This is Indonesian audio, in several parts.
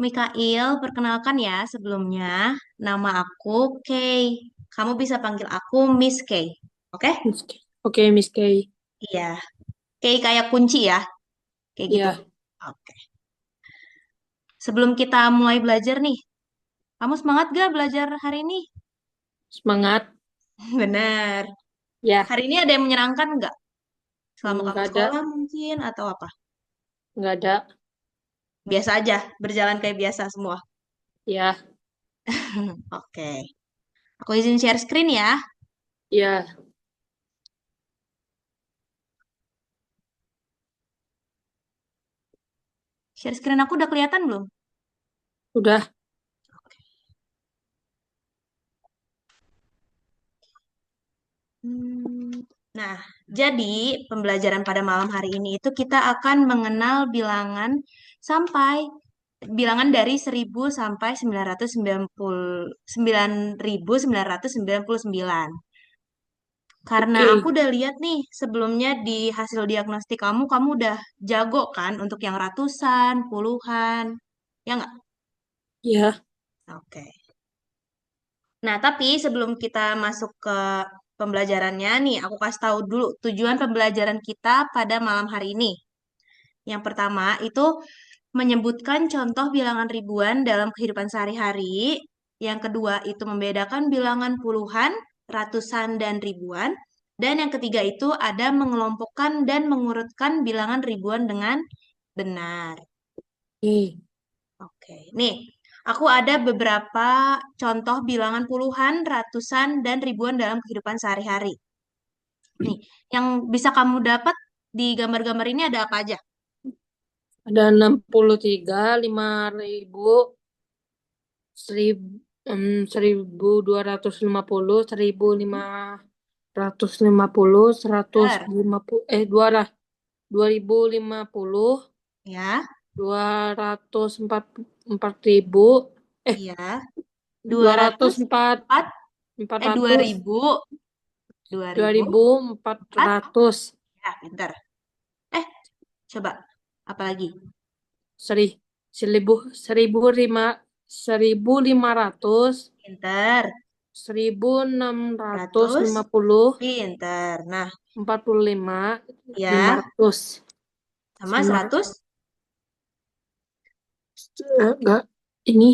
Mikail, perkenalkan ya sebelumnya. Nama aku Kay. Kamu bisa panggil aku Miss Kay. Oke? Miss K. Oke, Miss Kay. Iya. Kay kayak kunci ya. Kayak gitu. Ya, Oke. Sebelum kita mulai belajar nih, kamu semangat gak belajar hari ini? semangat. Bener. Ya, Hari ini ada yang menyenangkan nggak? Selama kamu nggak ada, sekolah mungkin atau apa? nggak ada. Biasa aja, berjalan kayak biasa semua. Ya, Oke. Aku izin share screen ya. ya, Share screen aku udah kelihatan belum? udah. Hmm, Nah, jadi pembelajaran pada malam hari ini itu kita akan mengenal bilangan dari 1000 sampai 999. Karena aku Oke, udah lihat nih sebelumnya di hasil diagnostik kamu udah jago kan untuk yang ratusan, puluhan, ya nggak? ya. Oke. Nah, tapi sebelum kita masuk ke pembelajarannya nih, aku kasih tahu dulu tujuan pembelajaran kita pada malam hari ini. Yang pertama itu menyebutkan contoh bilangan ribuan dalam kehidupan sehari-hari. Yang kedua itu membedakan bilangan puluhan, ratusan, dan ribuan. Dan yang ketiga itu ada mengelompokkan dan mengurutkan bilangan ribuan dengan benar. Oke, Oke, nih aku ada beberapa contoh bilangan puluhan, ratusan, dan ribuan dalam kehidupan sehari-hari. Nih, yang bisa kamu dapat di gambar-gambar ini ada apa aja? ada 63, 5.000, 1.000, 1.250, 1.550, Benar. 150, 2.050, Ya, 204.000, iya. dua Dua ratus ratus empat empat, empat dua ratus ribu, dua dua ribu ribu empat empat. ratus Ya, pinter. Eh, coba apa lagi? seri 1.500, Pinter. 100, 1.650, pinter. Nah, 45, lima ya, ratus sama sama 100. enggak ini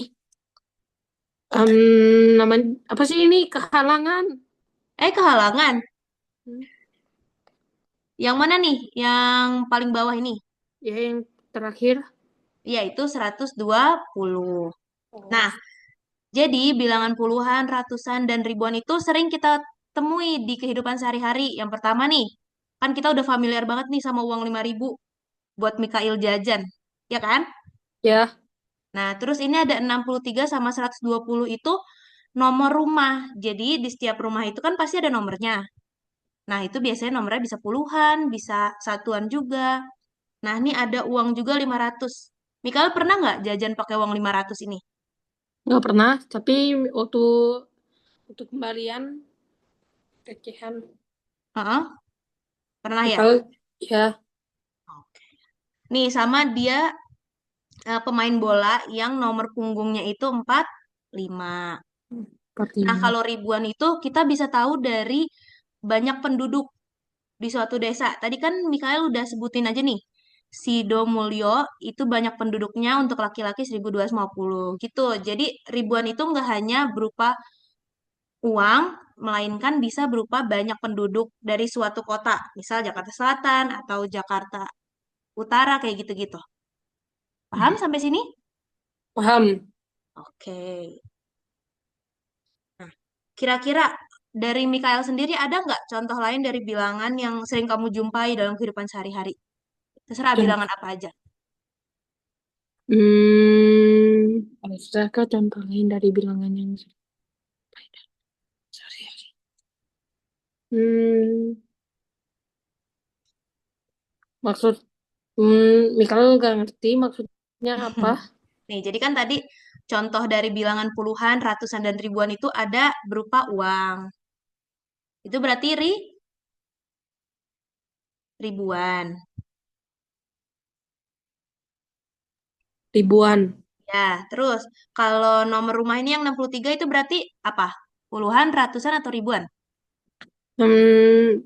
namanya apa sih ini kehalangan. Kehalangan. Hmm, Yang mana nih? Yang paling bawah ini? ya yang terakhir. Yaitu 120. Oh, Nah, jadi bilangan puluhan, ratusan, dan ribuan itu sering kita temui di kehidupan sehari-hari. Yang pertama nih, kan kita udah familiar banget nih sama uang 5.000 buat Mikail jajan. Ya kan? ya. Nah, terus ini ada 63 sama 120 itu nomor rumah. Jadi di setiap rumah itu kan pasti ada nomornya. Nah, itu biasanya nomornya bisa puluhan, bisa satuan juga. Nah, ini ada uang juga 500. Mikael pernah nggak jajan pakai uang 500 ini? Nggak pernah, tapi waktu untuk kembalian recehan Heeh, pernah ya? Mikael, ya. Oke. Nih, sama dia pemain bola yang nomor punggungnya itu 45. Nah, 45. kalau ribuan itu kita bisa tahu dari banyak penduduk di suatu desa. Tadi kan Mikael udah sebutin aja nih. Sidomulyo itu banyak penduduknya untuk laki-laki 1.250 gitu. Jadi ribuan itu nggak hanya berupa uang, melainkan bisa berupa banyak penduduk dari suatu kota. Misal Jakarta Selatan atau Jakarta Utara kayak gitu-gitu. Paham sampai sini? Paham. Oke. Nah, kira-kira dari Mikael sendiri ada nggak contoh lain dari bilangan yang sering kamu jumpai dalam kehidupan sehari-hari? Terserah bilangan Contoh. apa aja. Adakah contoh lain dari bilangan yang sehari-hari? Hmm, maksud, Mikael nggak ngerti maksudnya apa. Nih, jadi kan tadi contoh dari bilangan puluhan, ratusan, dan ribuan itu ada berupa uang. Itu berarti ribuan. Ribuan. Ya, terus kalau nomor rumah ini yang 63 itu berarti apa? Puluhan, ratusan, atau ribuan? Hmm,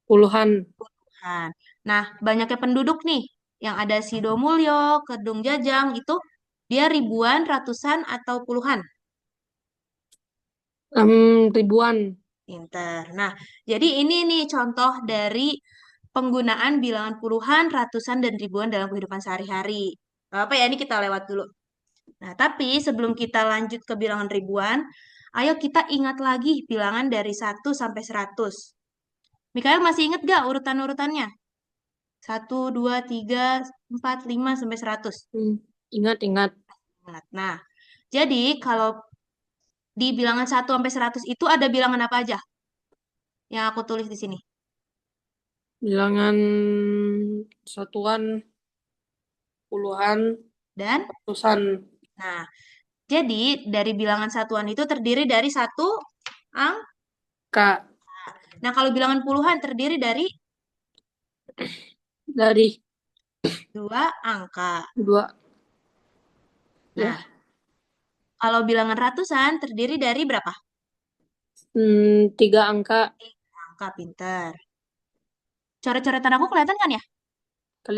puluhan. Nah, nah, banyaknya penduduk nih, yang ada Sidomulyo, Kedung Jajang, itu dia ribuan, ratusan, atau puluhan? Ribuan. Pinter. Nah, jadi ini nih contoh dari penggunaan bilangan puluhan, ratusan, dan ribuan dalam kehidupan sehari-hari. Gak apa ya, ini kita lewat dulu. Nah, tapi sebelum kita lanjut ke bilangan ribuan, ayo kita ingat lagi bilangan dari 1 sampai 100. Mikael masih ingat gak urutan-urutannya? 1, 2, 3, 4, 5 sampai 100. Hmm, ingat-ingat. Ingat. Nah, jadi kalau di bilangan 1 sampai 100 itu ada bilangan apa aja yang aku tulis di sini? Bilangan satuan, puluhan, Dan, ratusan. nah, jadi dari bilangan satuan itu terdiri dari satu angka. Kak, Nah, kalau bilangan puluhan terdiri dari dari dua angka. dua, Nah, ya. kalau bilangan ratusan terdiri dari berapa? 3 angka. Angka, pinter. Coret-coretan aku kelihatan kan ya?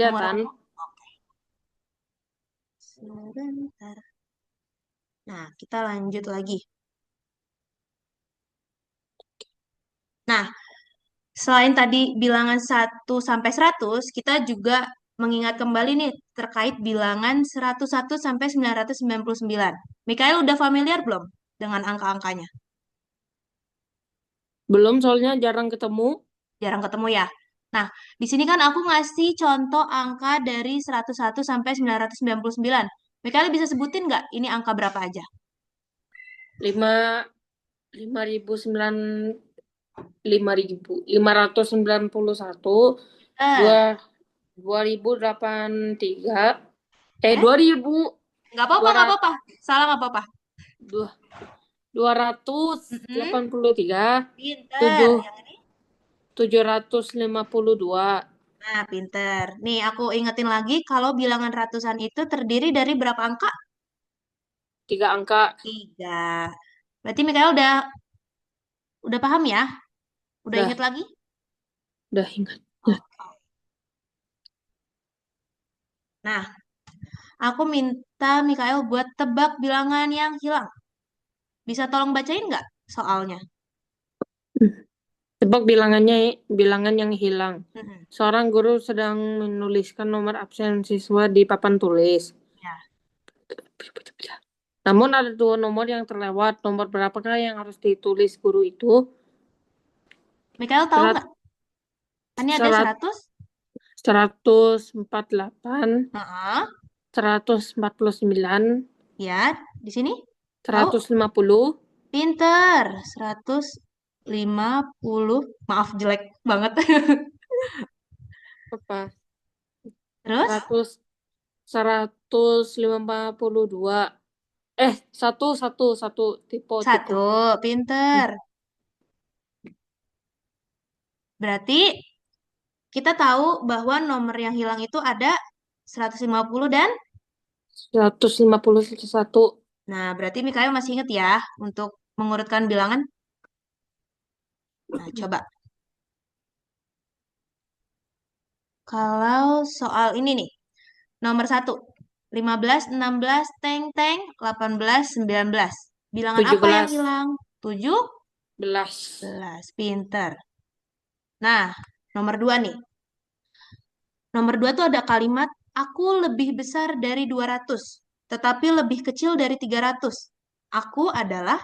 Nomor Kelihatan. aku. Oke, sebentar. Nah, kita lanjut lagi. Nah, selain tadi bilangan 1 sampai 100, kita juga mengingat kembali nih terkait bilangan 101 sampai 999. Mikael udah familiar belum dengan angka-angkanya? Belum, soalnya jarang ketemu. Jarang ketemu ya. Nah, di sini kan aku ngasih contoh angka dari 101 sampai 999. Mikael bisa sebutin nggak ini angka berapa aja? Lima, 5.991, Eh, dua 2.083, eh, 2.000, nggak apa-apa, dua nggak ratus apa-apa. Salah nggak apa-apa. dua 283, Pinter. tujuh Yang ini? 752, Nah, pinter. Nih, aku ingetin lagi kalau bilangan ratusan itu terdiri dari berapa angka? 3 angka. Tiga. Berarti Mikael udah paham ya? Udah Dah, inget lagi? dah ingat. Ya. Oke. Nah, aku minta Mikael buat tebak bilangan yang hilang. Bisa tolong bacain nggak soalnya? Tebak bilangan yang hilang. Mm-mm. Seorang guru sedang menuliskan nomor absen siswa di papan tulis. Ya. Namun ada 2 nomor yang terlewat. Nomor berapakah yang harus ditulis guru itu? Mikael tahu Serat, nggak? Ini ada serat, 100. 148, Heeh. 149, Ya, di sini. Tahu? 150. Pinter. 150. Maaf, jelek banget. Apa? Terus? 100, 152. Satu, satu, satu. Tipe, tipe. Satu. Pinter. Berarti kita tahu bahwa nomor yang hilang itu ada 150 dan 151. nah, berarti Mikael masih ingat ya untuk mengurutkan bilangan. Nah, coba kalau soal ini nih, nomor 1, 15, 16, teng teng, 18, 19. Bilangan tujuh apa yang belas hilang? 17. belas Pinter. Nah, nomor 2 nih. Nomor 2 tuh ada kalimat aku lebih besar dari 200, tetapi lebih kecil dari 300. Aku adalah.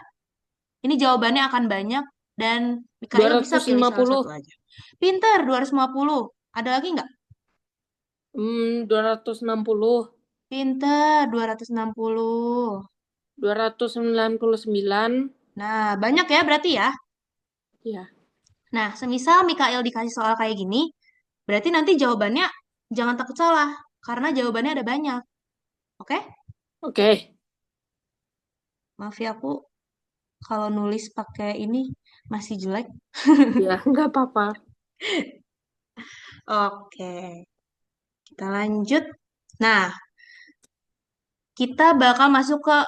Ini jawabannya akan banyak dan dua Mikael bisa ratus pilih lima salah puluh satu aja. Pinter, 250. Ada lagi nggak? 260, Pinter, 260. 299. Nah, banyak ya berarti ya. Ya, Nah, semisal Mikael dikasih soal kayak gini, berarti nanti jawabannya jangan takut salah, karena jawabannya ada banyak. Oke? oke. Maaf ya, aku kalau nulis pakai ini masih jelek. Ya, nggak apa-apa. Oke, kita lanjut. Nah, kita bakal masuk ke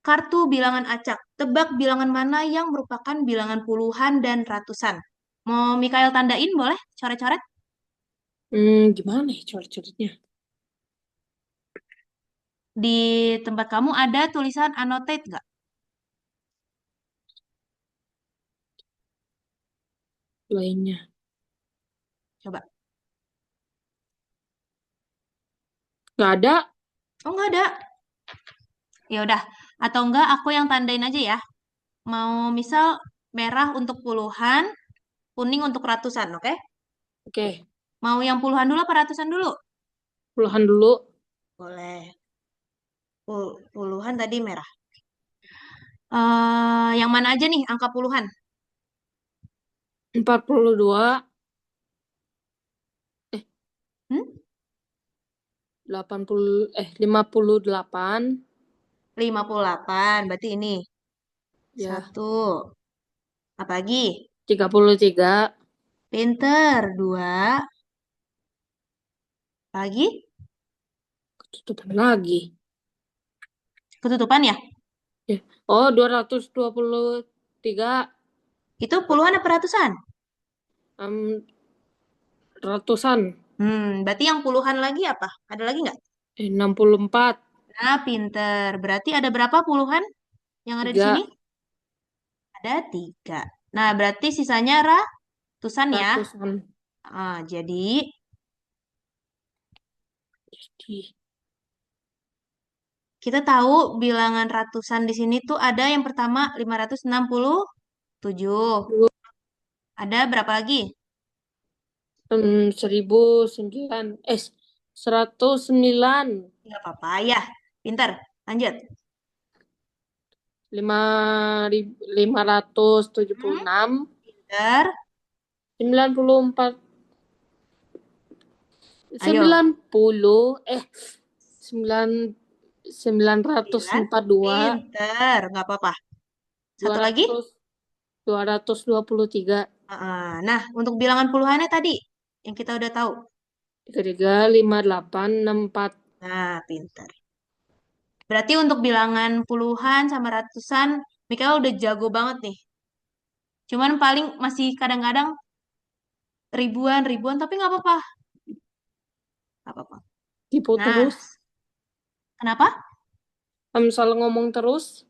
kartu bilangan acak. Tebak bilangan mana yang merupakan bilangan puluhan dan ratusan. Mau Mikael tandain boleh? Coret-coret. Gimana ya coret-coretnya? Di tempat kamu ada tulisan annotate nggak? Lainnya. Coba. Nggak ada. Oh, nggak ada. Ya udah. Atau enggak aku yang tandain aja ya. Mau misal merah untuk puluhan, kuning untuk ratusan, oke? Oke, Mau yang puluhan dulu apa ratusan dulu? puluhan dulu. Boleh. Puluhan tadi merah. Yang mana aja nih angka puluhan? 42, eh Hmm? 58, 58. Berarti ini. ya, Satu. Apa lagi? 33, Pinter. Dua. Lagi? ketutupan lagi. Ketutupan ya? Ya. Oh, 223, Itu puluhan apa ratusan? em, ratusan, Berarti yang puluhan lagi apa? Ada lagi nggak? 64, Nah, pinter. Berarti ada berapa puluhan yang ada di sini? 3, Ada tiga. Nah, berarti sisanya ratusan ya. ratusan. Jadi Jadi, kita tahu bilangan ratusan di sini tuh ada yang pertama 567. Ada berapa lagi? 1009, 109, Nggak apa-apa ya. Pinter. Lanjut. 576, Pinter. 94, Ayo. 90, 9, sembilan ratus 9. empat puluh dua, Pinter. Nggak apa-apa. dua Satu lagi. ratus 223, Nah, untuk bilangan puluhannya tadi yang kita udah tahu. 33, 58, 64. Nah, pinter. Berarti untuk bilangan puluhan sama ratusan, Mikael udah jago banget nih. Cuman paling masih kadang-kadang ribuan, tapi nggak apa-apa. Nggak apa-apa. Tipu Nah, terus. kenapa? Salah ngomong terus.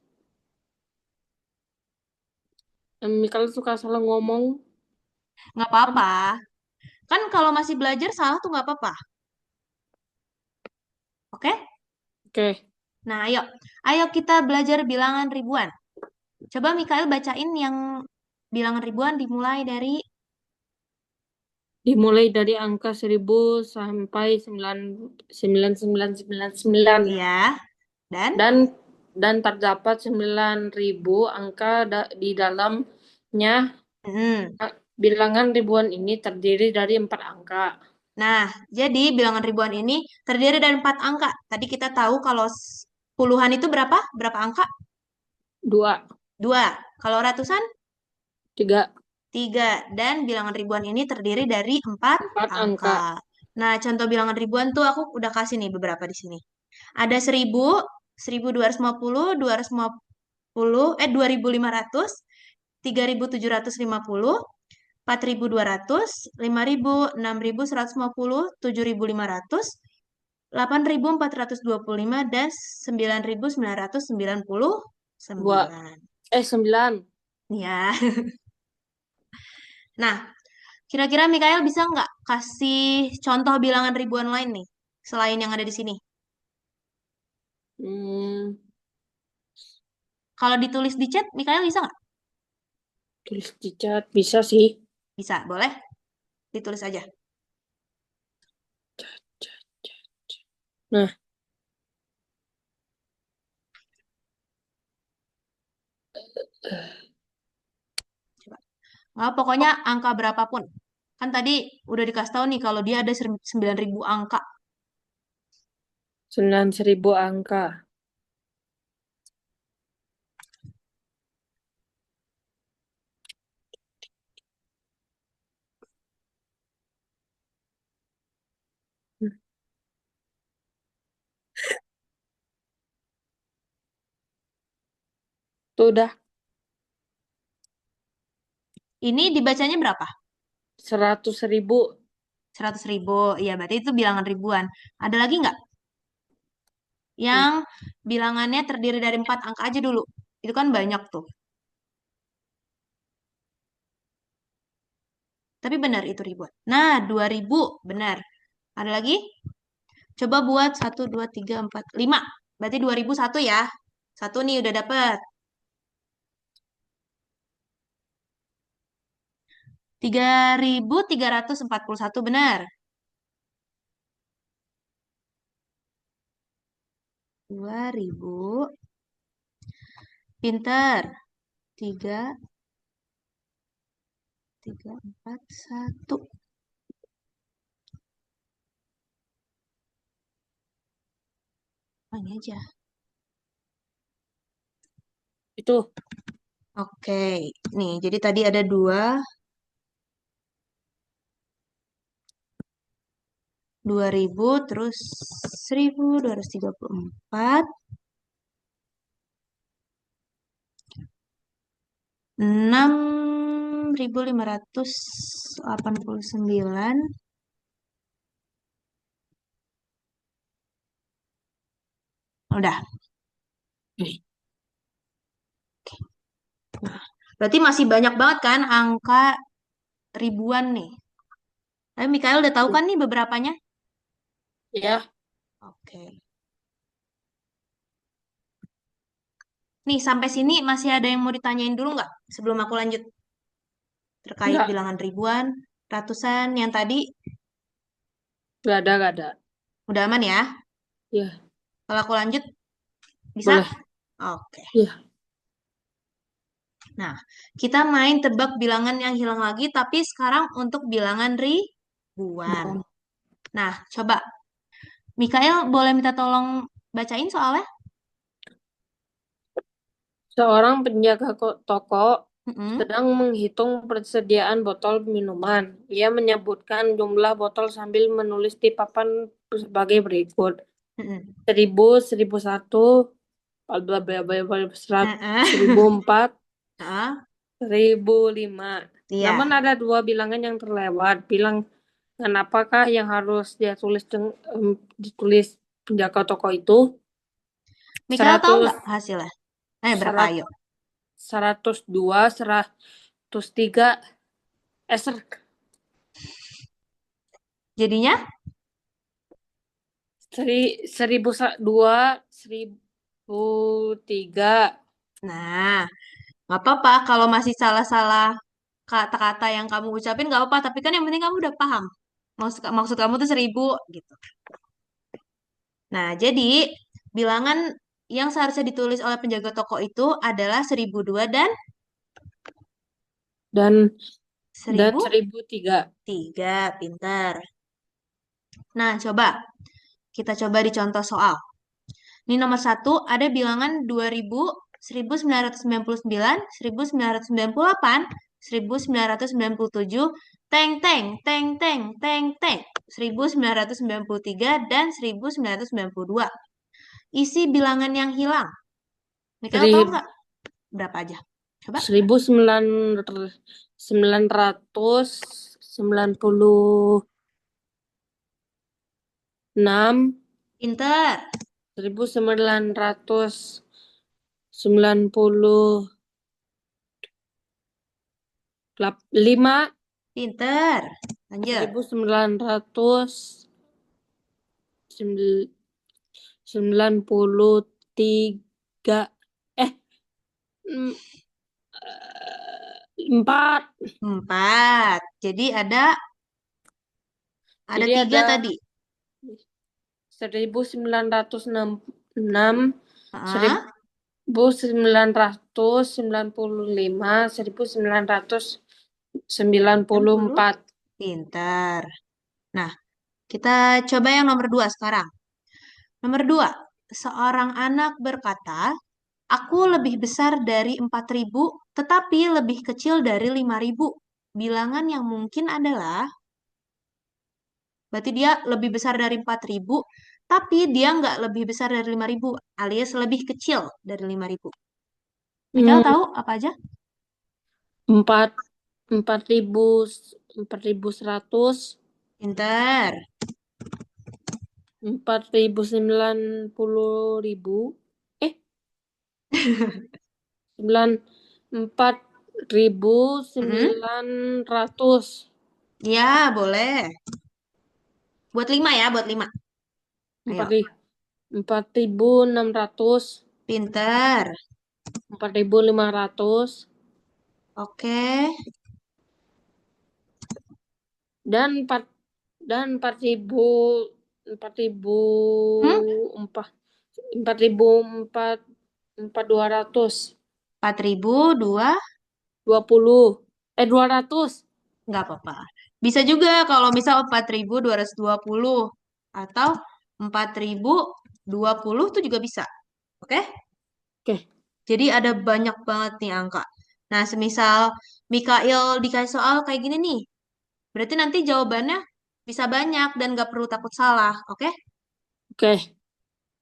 Kalau suka salah ngomong. Nggak apa-apa. Kan kalau masih belajar salah tuh nggak apa-apa. Oke? Oke, Nah, ayo. Ayo kita belajar bilangan ribuan. Coba Mikael bacain yang bilangan ribuan dimulai dari dimulai dari angka 1000 sampai 9999. ya. Dan Dan terdapat 9.000 angka di dalamnya. hmm. Bilangan ribuan ini terdiri dari 4 angka. Nah, jadi bilangan ribuan ini terdiri dari 4 angka. Tadi kita tahu kalau puluhan itu berapa? Berapa angka? 2, Dua. Kalau ratusan? 3, Tiga. Dan bilangan ribuan ini terdiri dari 4 angka. angka. Nah, contoh bilangan ribuan tuh aku udah kasih nih beberapa di sini. Ada 1000, 1250, 250, 2500, 3750, 4200, 5000, 6150, 7500, 8425, dan 2, 9999. 9. Ya. Nah, kira-kira Mikael bisa nggak kasih contoh bilangan ribuan lain nih, selain yang ada di sini? Hmm, Kalau ditulis di chat, Mikael bisa nggak? tulis di chat bisa sih. Bisa, boleh? Ditulis aja. Nah, Coba. Nggak, pokoknya angka berapapun. Kan tadi udah dikasih tahu nih kalau dia ada 9.000 angka. 9.000 angka. Tuh udah Ini dibacanya berapa? 100.000. 100.000. Iya, berarti itu bilangan ribuan. Ada lagi nggak? Hmm, Yang bilangannya terdiri dari 4 angka aja dulu. Itu kan banyak tuh. Tapi benar itu ribuan. Nah, 2000 benar. Ada lagi? Coba buat 1, 2, 3, 4, 5. Berarti 2001 ya. Satu nih udah dapet. 3.341 benar. 2000. Pinter. 3, 3, 4, 1. Ini aja. itu Oke. Nih, jadi tadi ada 2.000 terus 1.234. 6.589. Udah. nih. Nah, berarti masih banyak banget kan angka ribuan nih. Tapi Mikael udah tahu kan nih beberapanya? Ya, Oke. Nih, sampai sini masih ada yang mau ditanyain dulu nggak? Sebelum aku lanjut terkait enggak, bilangan ribuan, ratusan yang tadi enggak ada. udah aman ya? Ya, Kalau aku lanjut, bisa? boleh. Oke. Ya, Nah, kita main tebak bilangan yang hilang lagi, tapi sekarang untuk bilangan ribuan. bukan. Nah, coba. Mikael boleh minta tolong bacain soalnya? Seorang penjaga toko Mm-mm. sedang menghitung persediaan botol minuman. Ia menyebutkan jumlah botol sambil menulis di papan sebagai berikut. Mm-mm. 1000, 1001, bla bla bla bla, Heeh. 1004, Heeh. 1005. Iya. Namun ada dua bilangan yang terlewat. Bilangan apakah yang harus ditulis penjaga toko itu? Mikael tahu nggak 100, hasilnya? Berapa? 100, Ayo. 102, 103, eh, 1002, 1003. Nah, nggak apa-apa kalau masih salah-salah kata-kata yang kamu ucapin nggak apa-apa. Tapi kan yang penting kamu udah paham. Maksud kamu tuh 1.000 gitu. Nah, jadi bilangan yang seharusnya ditulis oleh penjaga toko itu adalah 1.002 dan dan dan seribu 1003. tiga. Pinter. Nah, coba kita coba di contoh soal. Ini nomor satu ada bilangan 2000, 1999, 1998, 1997, teng teng, teng teng, teng teng, 1993 dan 1992. Isi bilangan yang hilang. Mikael tahu Seri- nggak berapa aja? Coba. 1996, Pinter, 1995, pinter. Lanjut. 1993, eh, mm, 4. Empat. Jadi ada Jadi tiga ada tadi. 1966, Heeh. 1995, 90. 1994. Pinter. Nah, kita coba yang nomor dua sekarang. Nomor dua, seorang anak berkata, aku lebih besar dari 4.000, tetapi lebih kecil dari 5.000. Bilangan yang mungkin adalah, berarti dia lebih besar dari 4.000, tapi dia nggak lebih besar dari 5.000, alias lebih kecil dari 5.000. Mikael Hmm, tahu apa aja? empat 4.100, Pinter. 4.090.000, eh Mm-mm. 4.900, Ya, boleh. Buat 5 ya, buat 5. empat Ayo. ri- 4.600, Pinter. 4.500, Oke. dan 4.000 Hmm? 4.000 4.000 4.200 4.000 dua 20 200. nggak apa-apa. Bisa juga kalau misal 4.220 atau 4.020 itu juga bisa. Oke? Oke, Jadi ada banyak banget nih angka. Nah, semisal Mikael dikasih soal kayak gini nih, berarti nanti jawabannya bisa banyak dan nggak perlu takut salah. Oke? oke,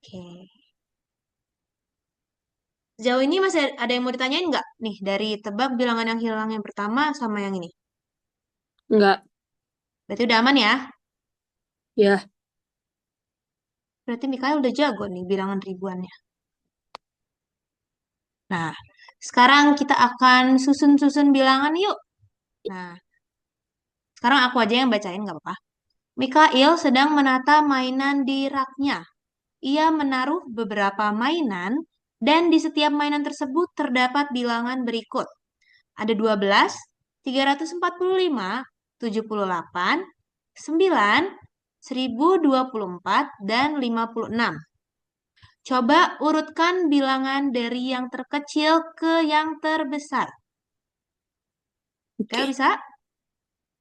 Oke. Sejauh ini masih ada yang mau ditanyain nggak? Nih, dari tebak bilangan yang hilang yang pertama sama yang ini. enggak, Berarti udah aman ya? ya, Berarti Mikael udah jago nih bilangan ribuannya. Nah, sekarang kita akan susun-susun bilangan yuk. Nah, sekarang aku aja yang bacain nggak apa-apa. Mikael sedang menata mainan di raknya. Ia menaruh beberapa mainan dan di setiap mainan tersebut terdapat bilangan berikut. Ada 12, 345, 78, 9, 1024, dan 56. Coba urutkan bilangan dari yang terkecil ke yang terbesar. Kalian oke, bisa?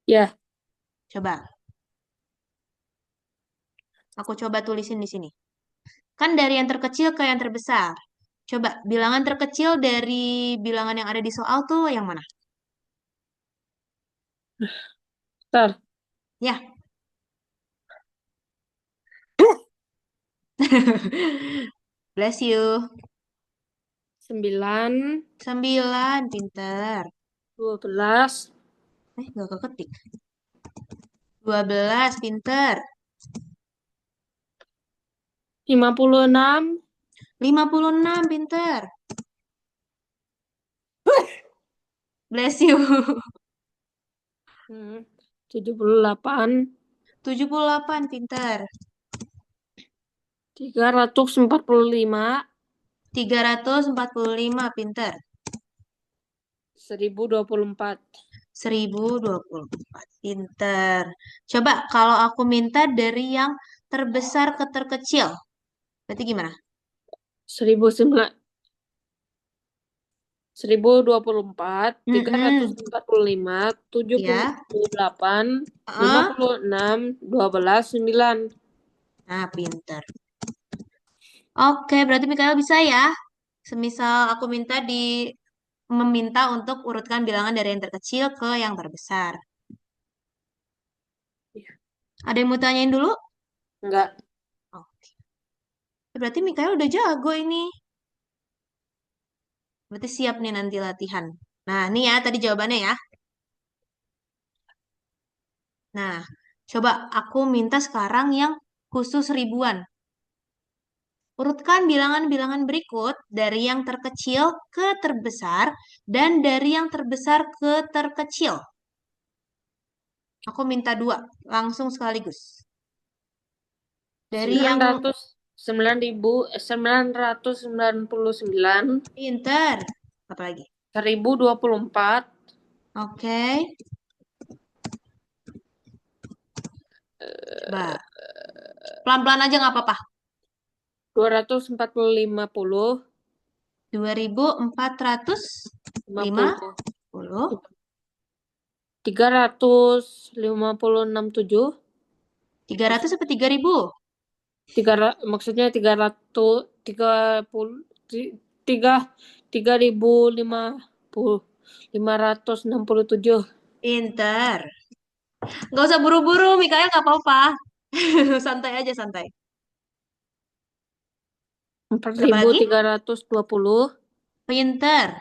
ya, Coba. Aku coba tulisin di sini. Kan dari yang terkecil ke yang terbesar. Coba, bilangan terkecil dari bilangan yang ada di soal tuh yang mana? ntar, Ya. Bless you. 9, 9, pinter. 12, Gak keketik. 12, pinter. 56, 56, pinter. Bless you. hmm, 78, 78, pinter. 345, 345, pinter. 1024. 1024, pinter. Coba kalau aku minta dari yang terbesar ke terkecil. Berarti gimana? 1009, 1024, Mm-mm. 345, tujuh puluh Ya. delapan, lima Heeh. puluh enam, 12, 9. Nah, pinter. Oke, berarti Mikael bisa ya. Semisal aku meminta untuk urutkan bilangan dari yang terkecil ke yang terbesar. Ada yang mau tanyain dulu? Enggak. Oke. Berarti Mikael udah jago ini. Berarti siap nih nanti latihan. Nah, ini ya tadi jawabannya ya. Nah, coba aku minta sekarang yang khusus ribuan. Urutkan bilangan-bilangan berikut dari yang terkecil ke terbesar dan dari yang terbesar ke terkecil. Aku minta dua, langsung sekaligus. Dari sembilan yang ratus 9.999, pinter. Apalagi? 1024, Oke, coba. Pelan-pelan aja nggak apa-apa. 245, 2.450, 50, 356, 7, 300 sampai 3.000. maksudnya 330, tiga 3.567, Pinter. Nggak usah buru-buru, Mikael nggak apa-apa. Santai aja, santai. empat Berapa ribu lagi? tiga ratus dua puluh Pinter.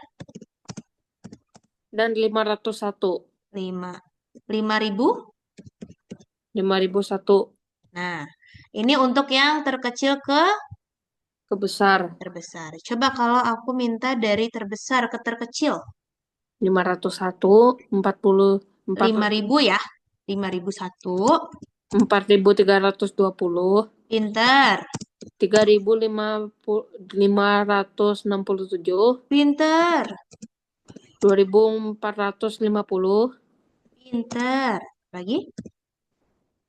Dan 501. 5. 5.000. 5.001 Nah, ini untuk yang terkecil ke ke besar. terbesar. Coba kalau aku minta dari terbesar ke terkecil. 501, 40, 5.000 ya. 5.001. 4.320, Pinter. 3.567, Pinter. 2.450, Pinter. Lagi.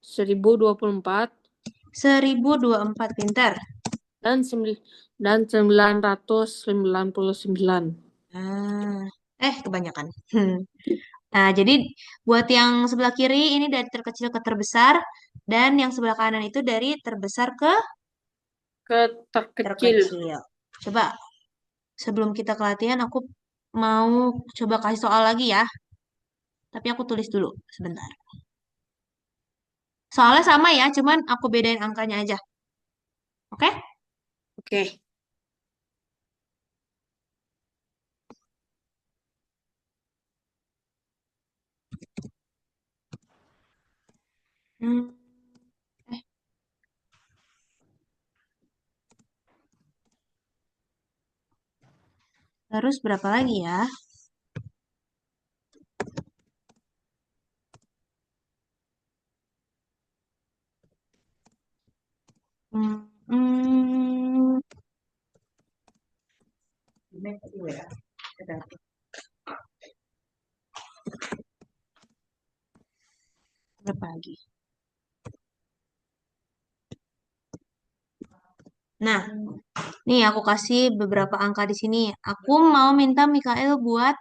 1.024, 1.024. Pinter. dan 999. Ah, kebanyakan. Nah, jadi buat yang sebelah kiri ini dari terkecil ke terbesar, dan yang sebelah kanan itu dari terbesar ke Ke terkecil. terkecil. Coba sebelum kita ke latihan, aku mau coba kasih soal lagi ya. Tapi aku tulis dulu sebentar. Soalnya sama ya, cuman aku bedain angkanya aja. Oke? Oke. Hmm, eh, terus berapa lagi ya? Hmm, hmm, berapa lagi? Nah, nih aku kasih beberapa angka di sini. Aku mau minta Mikael buat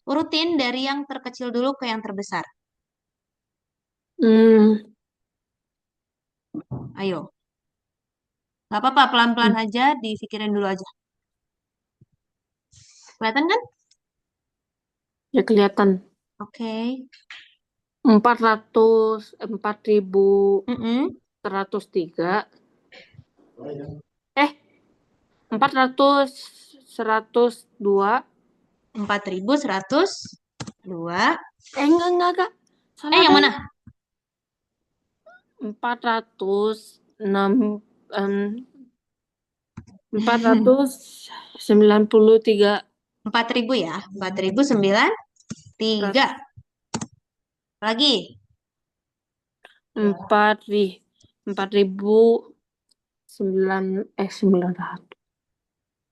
urutin dari yang terkecil dulu ke yang terbesar. Hmm. Ayo. Gak apa-apa, pelan-pelan aja, dipikirin dulu aja. Kelihatan kan? Ya kelihatan. Oke. 400, Mm-mm. 4.103. Eh, 400, 102. 4.102. Enggak. Salah Yang deh. mana? 406, 493. 4.000 ya. 4.093. Lagi. 900.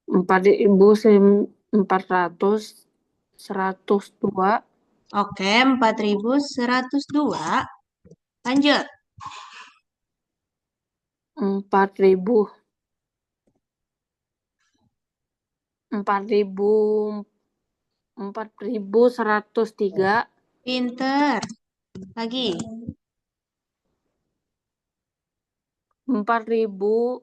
4.400, 102. Oke, 4.102. Lanjut. 4.000, 4.103. Pinter. Lagi. 4.000,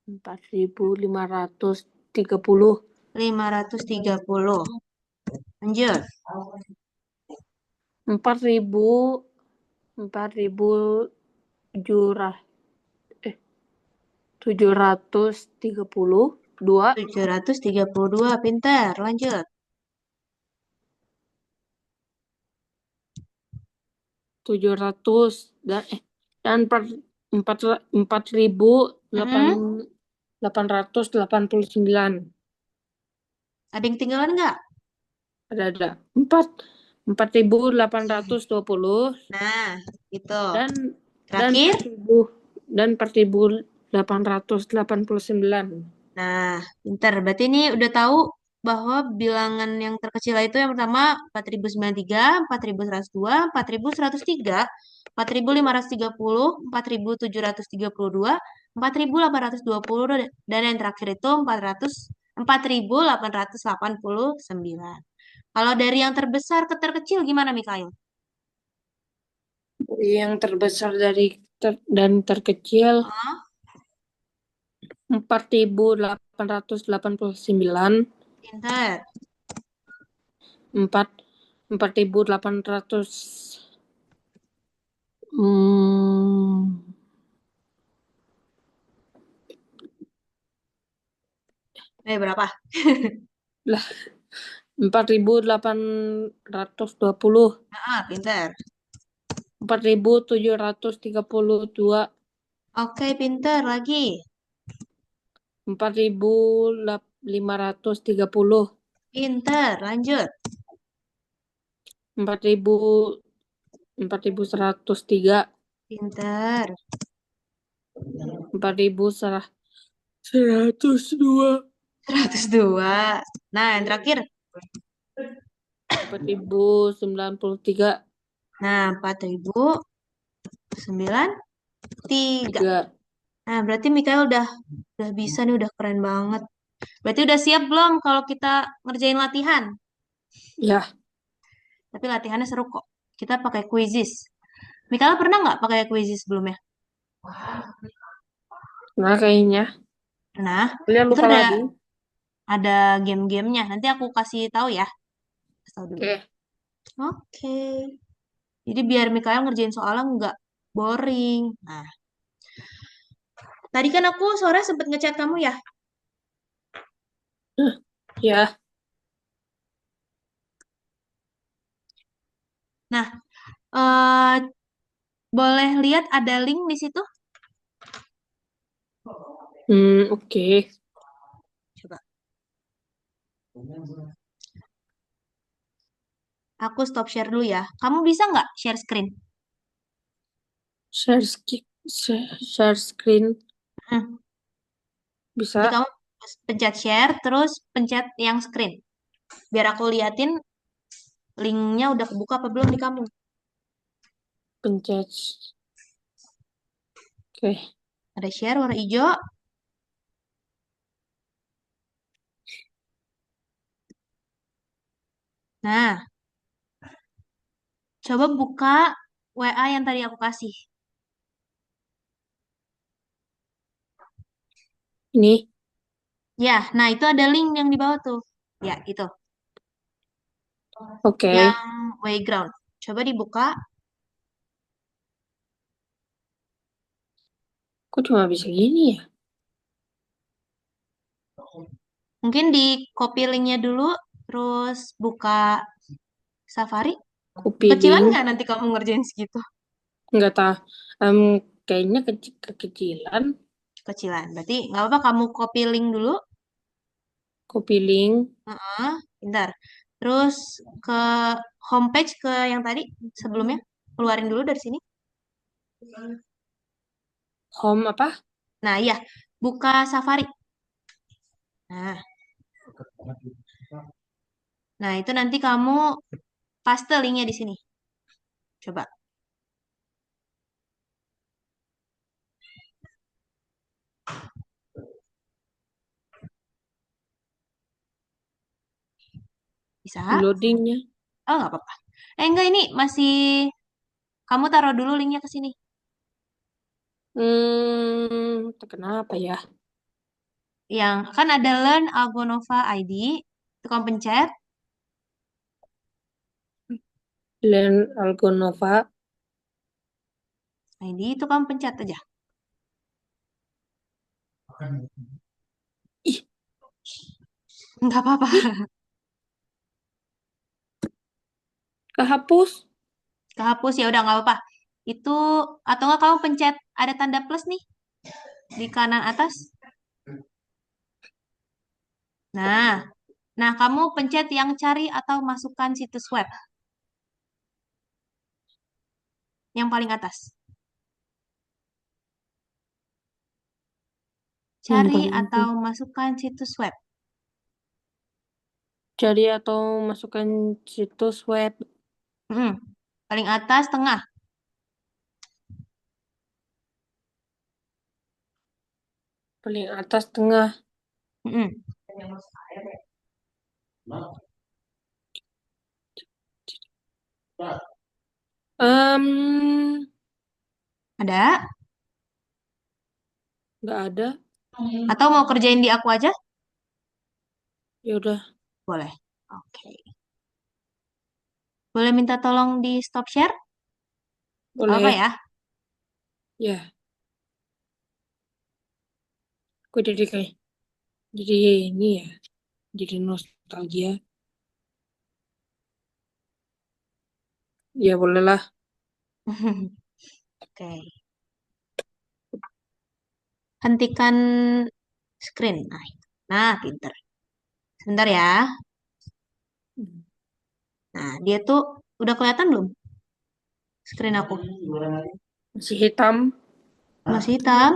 4.530. 530. Lanjut. 4.000, 4.732. 732. Pinter. Lanjut. 700, dan 4.008, Mm-mm. 889. Ada yang tinggalan nggak? Ada 4.820, Nah, itu. dan dan Terakhir. 4.889. Nah, pinter. Berarti ini udah tahu bahwa bilangan yang terkecil itu yang pertama 4.093, 4.102, 4.103, 4.530, 4.732, 4.822, dan yang terakhir itu 4.889. Kalau dari yang terbesar ke terkecil gimana, Mikael? Yang terbesar dan terkecil Oh, 4.889. pinter. 4.800, hmm, Berapa? Lah, 4.820. Ah, pinter. 4.732. Oke, pinter lagi. 4.530. Pinter, lanjut. 4.103. Pinter. 4.102. 102. Nah, yang terakhir. 4.093. Nah, 4.093. 3. Nah, berarti Mikael udah bisa nih, udah keren banget. Berarti udah siap belum kalau kita ngerjain latihan? Ya, Tapi latihannya seru kok. Kita pakai quizzes. Mikael pernah nggak pakai quizzes sebelumnya? nah kayaknya. Nah, Kalian itu lupa ada lagi. ada game-gamenya. Nanti aku kasih tahu ya. Kasih tahu dulu. Oke. Oke. Jadi biar Mikael ngerjain soalnya nggak boring. Nah, tadi kan aku sore sempet ngechat kamu ya. Ya, Nah, eh, boleh lihat ada link di situ? oke. Coba. Aku stop share dulu ya. Kamu bisa nggak share screen? Share screen. Hmm. Jadi Bisa. kamu pencet share, terus pencet yang screen. Biar aku liatin linknya udah kebuka apa belum di kamu. Pencet. Oke. Ada share warna hijau. Nah, coba buka WA yang tadi aku kasih. Ini. Ya, nah itu ada link yang di bawah tuh. Ya, itu. Oke. Yang Playground. Coba dibuka. Kok cuma bisa gini ya? Mungkin di copy linknya dulu, terus buka Safari. Copy Kecilan link. nggak nanti kamu ngerjain segitu? Nggak tahu. Kayaknya kekecilan. Kecilan. Berarti nggak apa-apa kamu copy link dulu. Copy link. Heeh, pintar. Terus ke homepage ke yang tadi sebelumnya. Keluarin dulu dari sini. Home apa? Nah, iya. Buka Safari. Nah, nah itu nanti kamu paste linknya di sini. Coba. Bisa? Loadingnya. Oh, nggak apa-apa. Enggak, ini masih... Kamu taruh dulu linknya ke sini. Kenapa ya? Yang kan ada Learn Algonova ID. Itu kamu pencet. Learn Algonova. ID itu kamu pencet aja. Ih, Nggak apa-apa. ih, kehapus. Kehapus ya udah nggak apa-apa. Itu atau nggak kamu pencet ada tanda plus nih di kanan atas. Nah, nah kamu pencet yang cari atau masukkan situs web yang paling atas. Yang Cari paling atau masukkan situs web. cari atau masukkan situs web. Hmm, paling atas tengah. Paling atas tengah. Hmm, Em, ada? nggak ada. Atau mau kerjain di aku aja? Ya udah, Boleh. Oke. Boleh minta tolong di stop share? Apa boleh. ya? Ya, aku jadi kayak Jadi ini ya, jadi nostalgia. Ya bolehlah. Oke. Hentikan screen. Nah, pinter. Sebentar ya. Nah, dia tuh udah kelihatan belum screen aku? Masih hitam. Masih hitam.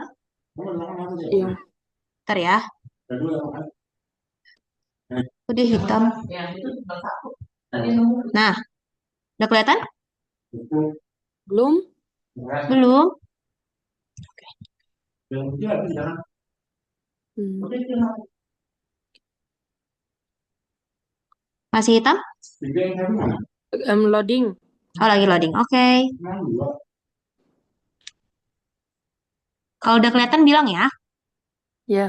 Iya. Ntar ya. Udah hitam. Nah, udah kelihatan? Belum? Belum. Hmm. Masih hitam? Loading. Oh, lagi loading. Oke. Kalau udah kelihatan bilang ya. Ya.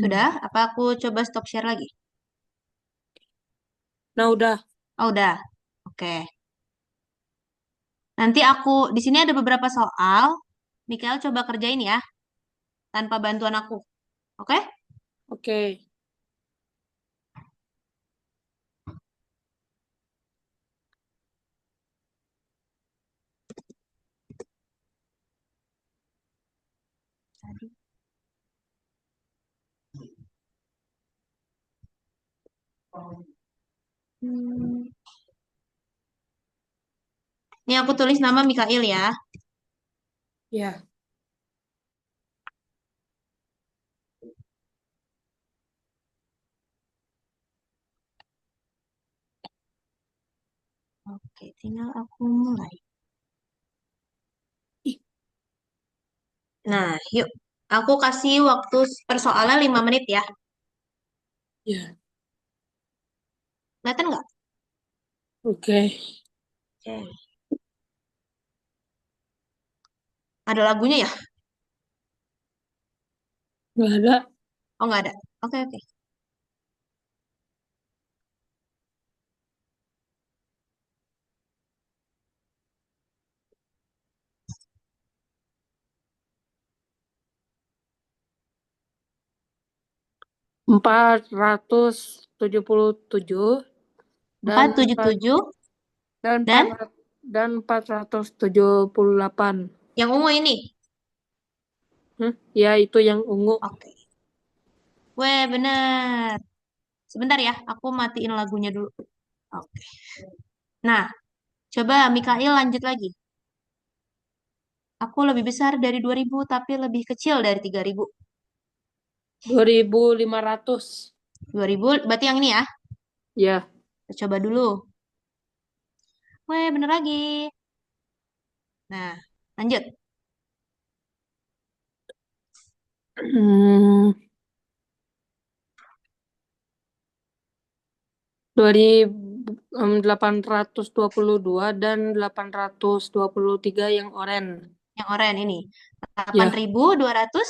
Sudah? Hmm. Apa aku coba stop share lagi? Nah udah. Oh, udah. Oke. Nanti aku di sini ada beberapa soal. Mikael coba kerjain ya, tanpa bantuan aku. Oke? Oke. Hmm. Ini aku tulis nama Mikael ya. Ya. Oke, tinggal aku mulai. Ih, Nah, yuk. Aku kasih waktu persoalan 5 menit ya. ya. Kelihatan nggak? Oke. Oke. Ada lagunya ya? Nggak ada. Oh, nggak ada. Oke, oke. 477 dan 4 477 dan dan 478. yang ungu ini. Ya itu yang ungu. Oke. Weh, bener. Sebentar ya, aku matiin lagunya dulu. Oke. Nah, coba Mikael lanjut lagi. Aku lebih besar dari 2000 tapi lebih kecil dari 3000. 2500. 2000 berarti yang ini ya. Ya. Kita coba dulu. Weh, bener lagi. Nah, lanjut. Hmm, 2822 dan 823 yang oranye. Yang oranye ini. Ya, 8202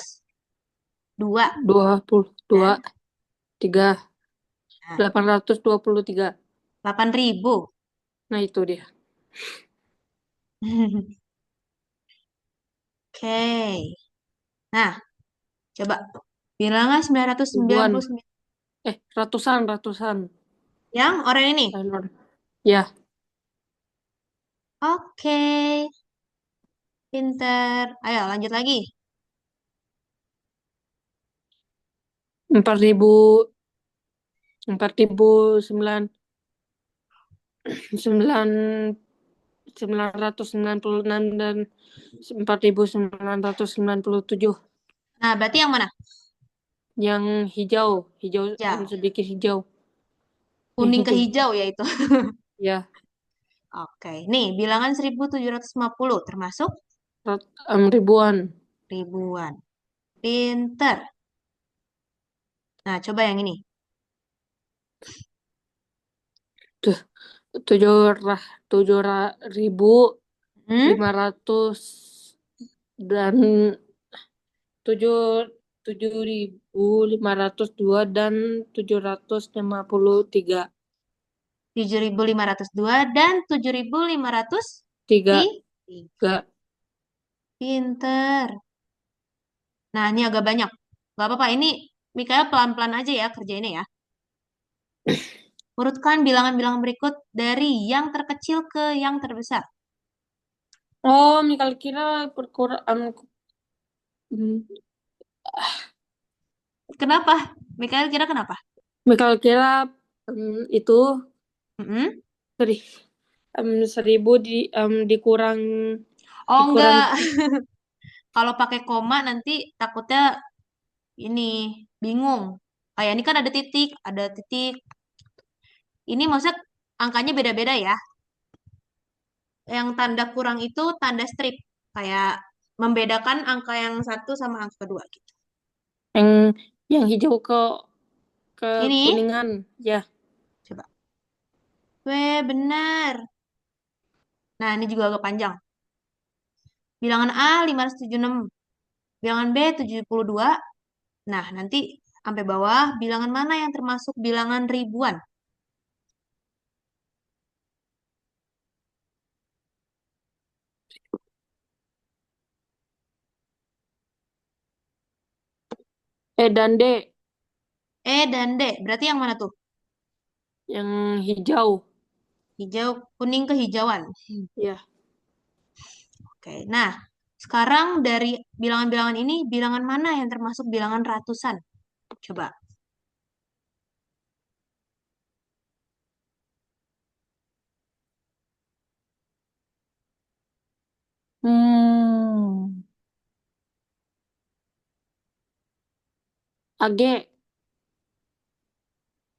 22, dan 3, nah, 823. 8000. Nah, itu dia. Oke. Nah, coba bilangan Ribuan. 999. Ratusan, ratusan. Yang oranye ini. Ya, Oke, pinter. Ayo lanjut lagi. 4000, 4009, 9, 996 dan 4997. Nah, berarti yang mana? Yang hijau, hijau dan Hijau. sedikit hijau. Yang Kuning ke hijau. hijau ya itu. Ya, Oke, nih bilangan 1750 termasuk ribuan. ribuan. Pinter. Nah, coba yang ini. Tuh, tujuh rah, ribu Hmm? 500 dan tujuh 7.502 dan 753. 7.502 dan 7.503. Tiga. Gak. Pinter. Nah, ini agak banyak. Gak apa-apa, ini Mikael pelan-pelan aja ya kerjainnya ya. Urutkan bilangan-bilangan berikut dari yang terkecil ke yang terbesar. Oh, Mikal kira perkiraan. Kenapa? Mikael kira kenapa? Mikal kira itu Mm-mm. sorry, 1.000 dikurang Oh, dikurang enggak. Kalau pakai koma nanti takutnya ini bingung. Kayak ini kan ada titik. Ini maksudnya angkanya beda-beda ya. Yang tanda kurang itu tanda strip. Kayak membedakan angka yang satu sama angka kedua gitu. yang hijau ke Ini, kuningan ya. coba. Weh, benar. Nah, ini juga agak panjang. Bilangan A 576, bilangan B 72. Nah, nanti sampai bawah bilangan mana yang termasuk bilangan ribuan? Dan D E dan D. Berarti yang mana tuh? yang hijau Hijau, kuning kehijauan. ya. Oke, nah sekarang dari bilangan-bilangan ini, bilangan mana yang termasuk bilangan ratusan? Coba. hmm AG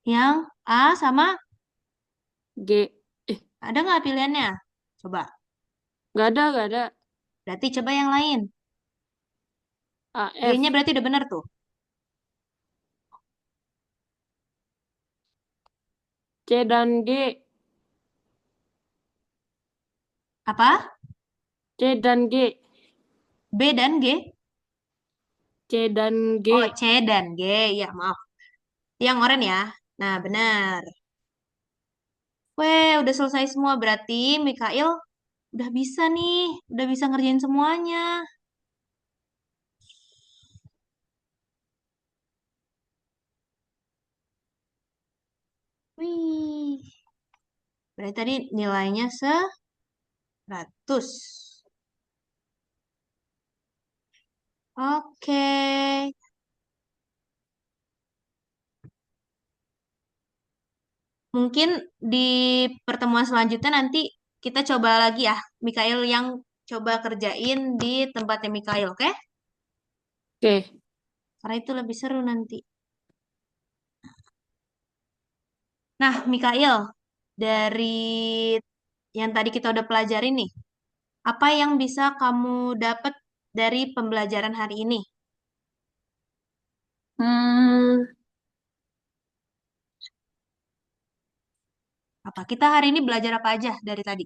Yang A sama, G ada nggak pilihannya? Coba. nggak ada. Berarti coba yang lain. G-nya AF berarti udah bener tuh. C dan G Apa? C dan G B dan G? C dan Oh, G. C dan G. Ya, maaf. Yang oranye ya. Nah, benar. Weh, udah selesai semua. Berarti Mikail udah bisa nih. Udah bisa ngerjain semuanya. Wih. Berarti tadi nilainya 100. Oke. Mungkin di pertemuan selanjutnya nanti kita coba lagi ya. Mikail yang coba kerjain di tempatnya Mikail, oke? Oke. Karena itu lebih seru nanti. Nah, Mikail, dari yang tadi kita udah pelajarin nih, apa yang bisa kamu dapat dari pembelajaran hari ini? hmm, Apa kita hari ini belajar apa aja dari tadi?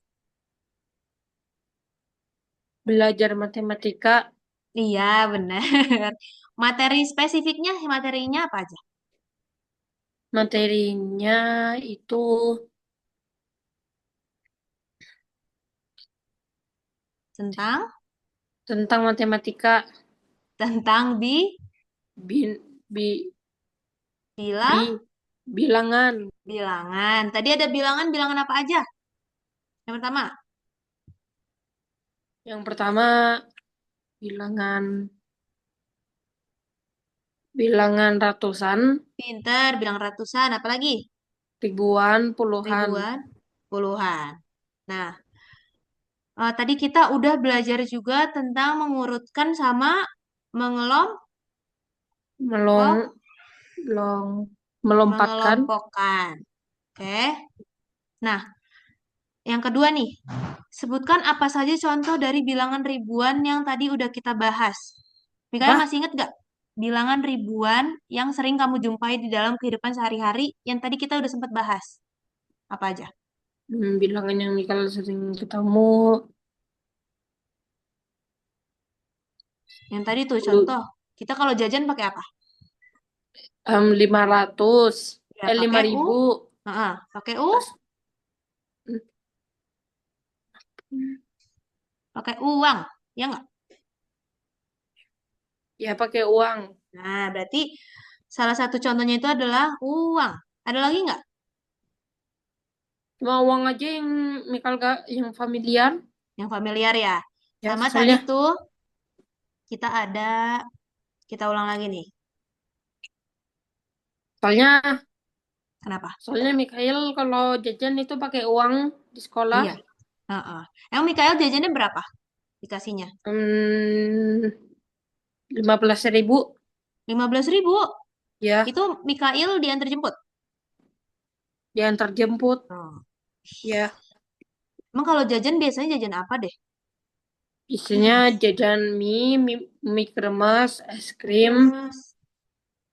Belajar matematika. Iya, benar. Materi spesifiknya, materinya apa aja? Materinya itu Tentang tentang matematika, tentang bin, bi, bi, bilang bilangan. bilangan. Tadi ada bilangan apa aja? Yang pertama, Yang pertama bilangan bilangan ratusan, pinter, bilang ratusan, apalagi? ribuan, puluhan. Ribuan, puluhan. Nah, tadi kita udah belajar juga tentang mengurutkan sama mengelompok, Melong, long, melompatkan. mengelompokkan. Oke. Nah, yang kedua nih, sebutkan apa saja contoh dari bilangan ribuan yang tadi udah kita bahas. Mikael Apa? masih ingat gak? Bilangan ribuan yang sering kamu jumpai di dalam kehidupan sehari-hari yang tadi kita udah sempat bahas. Apa aja? Bilangan yang Mikal sering ketemu. Yang tadi tuh Puluh, contoh. Kita kalau jajan pakai apa? 500. Ya, Lima pakai U. ribu. Heeh, pakai U, Terus, pakai uang. Ya nggak? ya pakai uang. Nah, berarti salah satu contohnya itu adalah uang. Ada lagi nggak Cuma uang aja yang Mikal gak yang familiar. yang familiar ya? Ya, Sama tadi soalnya, tuh kita ada, kita ulang lagi nih. soalnya, Kenapa? soalnya Mikael kalau jajan itu pakai uang di sekolah. Iya. Heeh. Emang Mikael jajannya berapa dikasihnya? 15.000. 15.000. Ya, Itu Mikael diantar jemput. diantar jemput. Oh. Ya, Emang kalau jajan biasanya jajan apa deh? isinya jajan mie kremes, es Mie krim, kremes.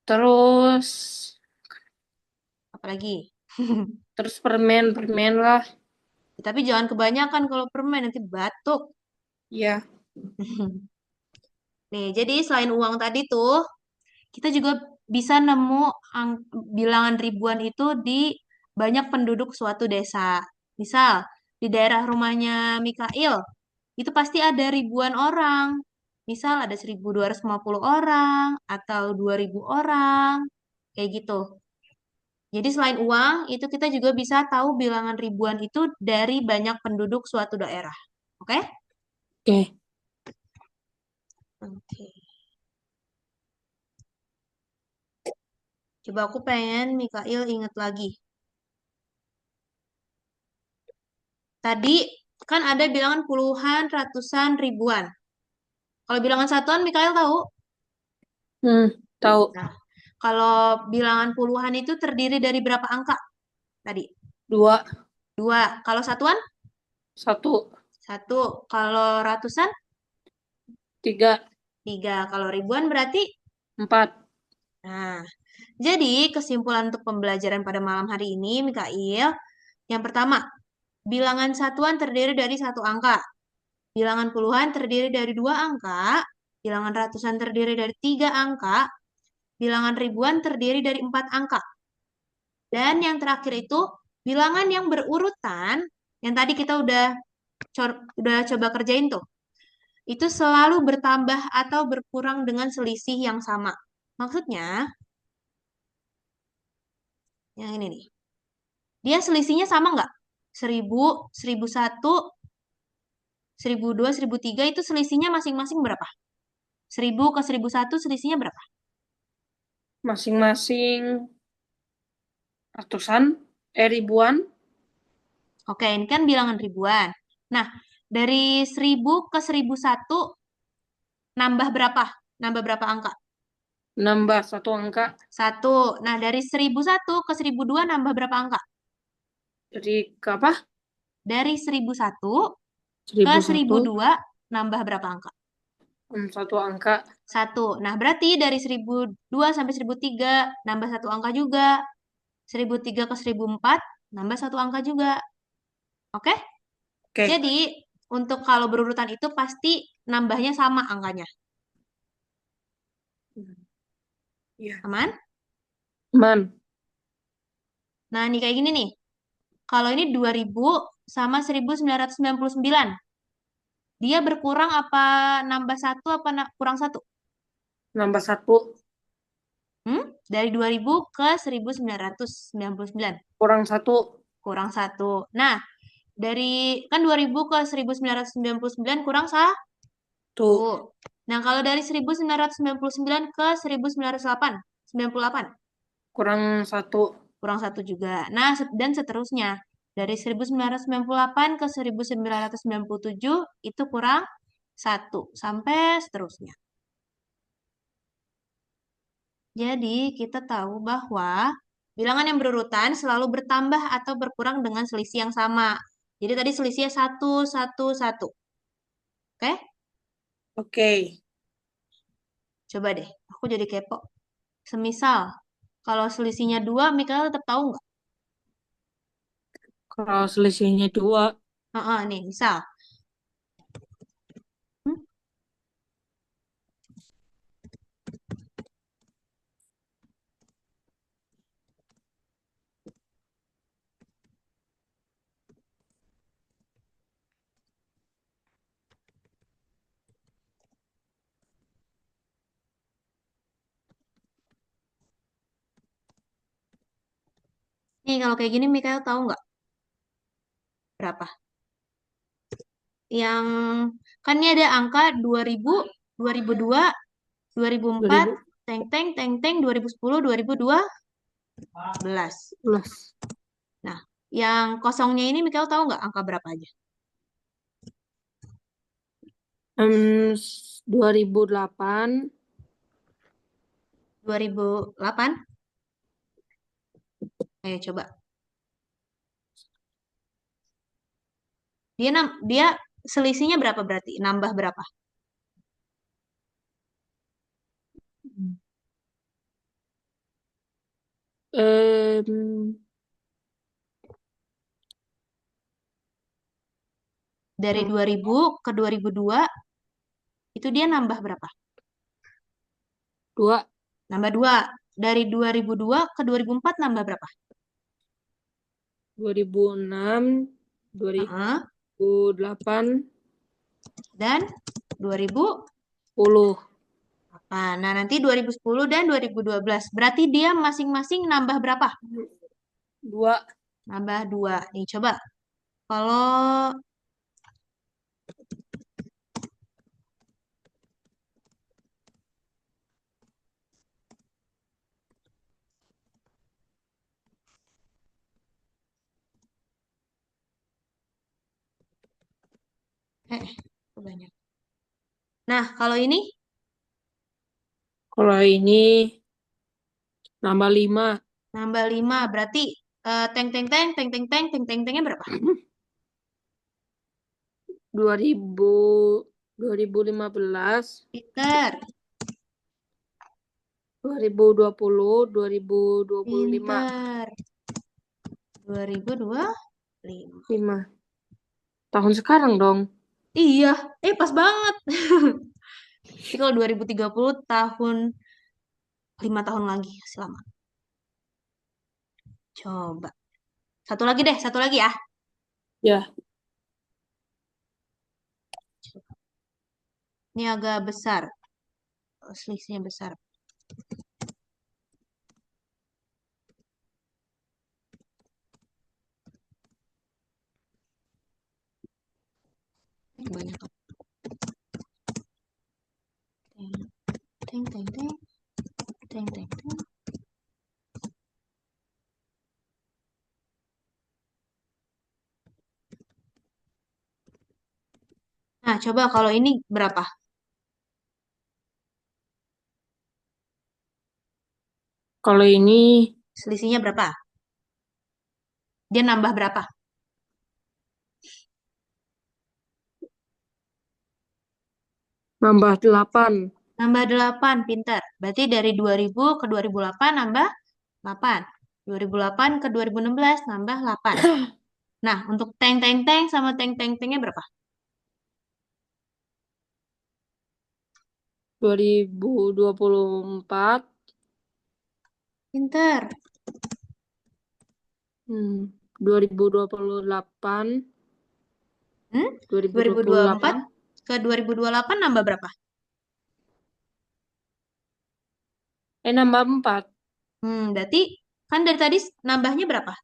terus, Apalagi? terus permen lah. Tapi jangan kebanyakan kalau permen nanti batuk. Ya, Nih, jadi selain uang tadi tuh, kita juga bisa nemu bilangan ribuan itu di banyak penduduk suatu desa. Misal, di daerah rumahnya Mikail, itu pasti ada ribuan orang. Misal ada 1.250 orang atau 2.000 orang, kayak gitu. Jadi selain uang, itu kita juga bisa tahu bilangan ribuan itu dari banyak penduduk suatu daerah. Oke? oke. Oke. Coba aku pengen Mikail ingat lagi. Tadi kan ada bilangan puluhan, ratusan, ribuan. Kalau bilangan satuan, Mikael tahu? Tahu. Nah, kalau bilangan puluhan itu terdiri dari berapa angka tadi? 2, Dua. Kalau satuan? 1, Satu. Kalau ratusan? 3, Tiga. Kalau ribuan berarti? 4. Nah, jadi kesimpulan untuk pembelajaran pada malam hari ini, Mikael, yang pertama, bilangan satuan terdiri dari satu angka. Bilangan puluhan terdiri dari dua angka. Bilangan ratusan terdiri dari tiga angka. Bilangan ribuan terdiri dari empat angka. Dan yang terakhir itu bilangan yang berurutan, yang tadi kita udah coba kerjain tuh. Itu selalu bertambah atau berkurang dengan selisih yang sama. Maksudnya, yang ini nih. Dia selisihnya sama nggak? 1000, 1001, 1002, 1003 itu selisihnya masing-masing berapa? 1000 ke 1001 selisihnya berapa? Masing-masing ratusan, ribuan. Oke, ini kan bilangan ribuan. Nah, dari 1000 ke 1001 nambah berapa? Nambah berapa angka? Nambah satu angka. Satu. Nah, dari 1001 ke 1002 nambah berapa angka? Jadi ke apa? Dari 1001 ke 1.001. 1002 nambah berapa angka? Satu angka. Satu. Nah, berarti dari 1002 sampai 1003 nambah satu angka juga. 1003 ke 1004 nambah satu angka juga. Oke? Oke. Jadi, untuk kalau berurutan itu pasti nambahnya sama angkanya. Iya. Aman? Man. Nah, ini kayak gini nih. Kalau ini 2000 sama 1999. Dia berkurang apa nambah satu apa kurang satu? Nambah 1. Hmm? Dari 2000 ke 1999. Kurang 1. Kurang satu. Nah, dari kan 2000 ke 1999 kurang satu. Tuh. Nah, kalau dari 1999 ke 1998, 98 Kurang 1. kurang satu juga. Nah, dan seterusnya. Dari 1998 ke 1997 itu kurang satu sampai seterusnya. Jadi, kita tahu bahwa bilangan yang berurutan selalu bertambah atau berkurang dengan selisih yang sama. Jadi tadi selisihnya satu, satu, satu. Oke? Oke. Coba deh, aku jadi kepo. Semisal, kalau selisihnya 2, Mikael tetap tahu nggak? Kalau selisihnya 2. Heeh, nih, misal. Hmm, Nih kalau kayak gini Mikael tahu nggak berapa? Yang kan ini ada angka 2000, 2002, 2004, 2011. teng teng teng teng 2010, 2012. Nah, yang kosongnya ini Mikael tahu nggak angka berapa aja? 2008. 2008. Ayo coba. Dia selisihnya berapa berarti? Nambah berapa? Em, Dari 2000 ke 2002 itu dia nambah berapa? dua. Nambah 2. Dari 2002 ke 2004 nambah berapa? 2006, Heeh. 2008, Dan 2008. 10. Nah, nanti 2010 dan 2012. Berarti dia masing-masing nambah berapa? Dua. Nambah 2. Nih, coba. Kalau banyak. Nah, kalau ini Kalau ini nambah 5. nambah 5. Berarti teng teng teng teng teng teng teng teng tengnya berapa? 2000, 2015, Peter, 2020, 2025. pinter. 2025. 5 tahun sekarang dong. Iya, pas banget. Jadi kalau 2030 tahun 5 tahun lagi selamat. Coba. Satu lagi deh, satu lagi ya. Ya, Ini agak besar. Selisihnya besar. Banyak. Teng teng teng teng teng teng. Nah, coba kalau ini berapa? kalau ini Selisihnya berapa? Dia nambah berapa? nambah 8. Nambah 8, pinter. Berarti dari 2000 ke 2008 nambah 8. 2008 ke 2016 nambah 8. Nah, untuk teng teng teng sama teng teng tengnya berapa? 2024. Pinter. 2028. Hmm? 2024 2028. ke 2028 nambah berapa? Nambah 4. Berarti kan dari tadi nambahnya berapa?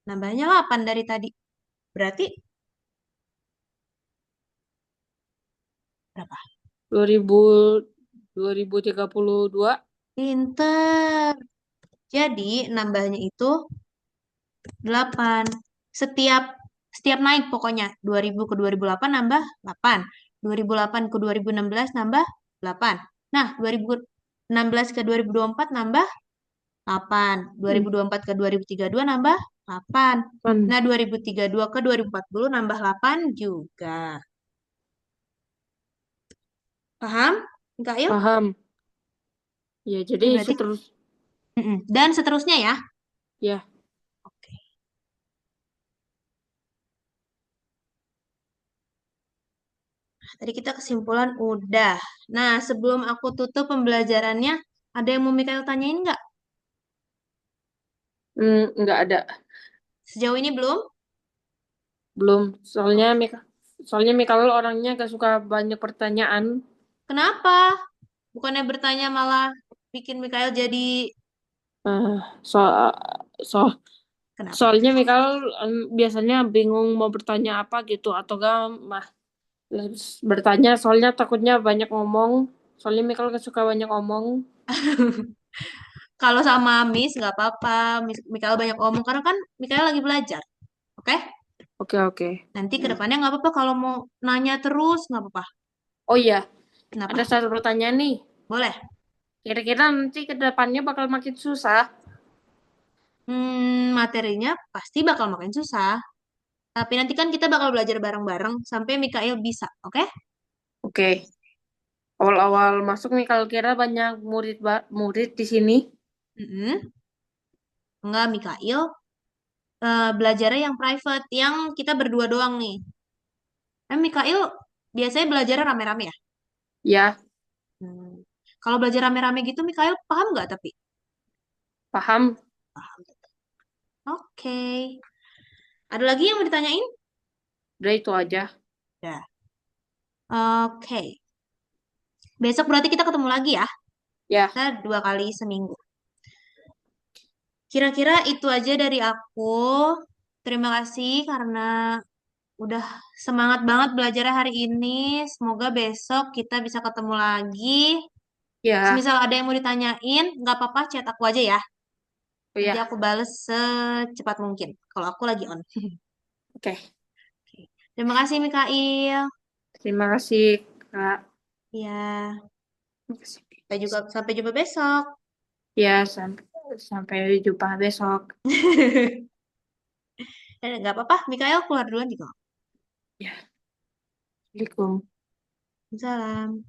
Nambahnya 8 dari tadi. Berarti berapa? 2032. Pinter. Jadi nambahnya itu 8. Setiap setiap naik pokoknya 2000 ke 2008 nambah 8. 2008 ke 2016 nambah 8. Nah, 2016 ke 2024 nambah 8. Hmm, 2024 ke 2032 nambah 8. kan. Nah, 2032 ke 2040 nambah 8 juga. Paham? Enggak, yuk? Paham. Ya, jadi Ini berarti dan seterusnya ya. ya. Oke. Tadi kita kesimpulan udah. Nah, sebelum aku tutup pembelajarannya, ada yang mau Mikael tanyain nggak? Nggak ada. Sejauh ini belum? Belum. Soalnya Oke. soalnya Mikael orangnya gak suka banyak pertanyaan. Kenapa? Bukannya bertanya malah bikin Mikael jadi Eh, so, so, Kenapa? Soalnya Mikael biasanya bingung mau bertanya apa gitu atau gak mah bertanya soalnya takutnya banyak ngomong. Soalnya Mikael gak suka banyak ngomong. Kalau sama Miss nggak apa-apa. Mikael banyak omong karena kan Mikael lagi belajar. Oke? Oke, oke. Nanti ke depannya nggak apa-apa kalau mau nanya terus nggak apa-apa. Oh iya, Kenapa? ada satu pertanyaan nih. Boleh. Kira-kira nanti ke depannya bakal makin susah. Materinya pasti bakal makin susah. Tapi nanti kan kita bakal belajar bareng-bareng sampai Mikael bisa, oke? Oke. Awal-awal masuk nih kalau kira banyak murid di sini. Mm-mm. Enggak, Mikael belajarnya yang private, yang kita berdua doang nih. Mikael biasanya belajarnya rame-rame ya? Ya, Hmm. Kalau belajar rame-rame gitu, Mikael paham nggak tapi? paham. Paham. Oke. Ada lagi yang mau ditanyain? Udah itu aja. Ya. Oke. Besok berarti kita ketemu lagi ya. Ya, Kita 2 kali seminggu. Kira-kira itu aja dari aku. Terima kasih karena udah semangat banget belajarnya hari ini. Semoga besok kita bisa ketemu lagi. ya. Semisal ada yang mau ditanyain, nggak apa-apa, chat aku aja ya. Oh Nanti ya. aku bales secepat mungkin. Kalau aku lagi on. Oke. Oke. Terima kasih, Mikail. Terima kasih, Kak. Ya, Terima kasih. sampai jumpa besok. Ya, sampai jumpa besok. Nggak apa-apa, Mikael keluar duluan juga. Ya, Assalamualaikum. Salam.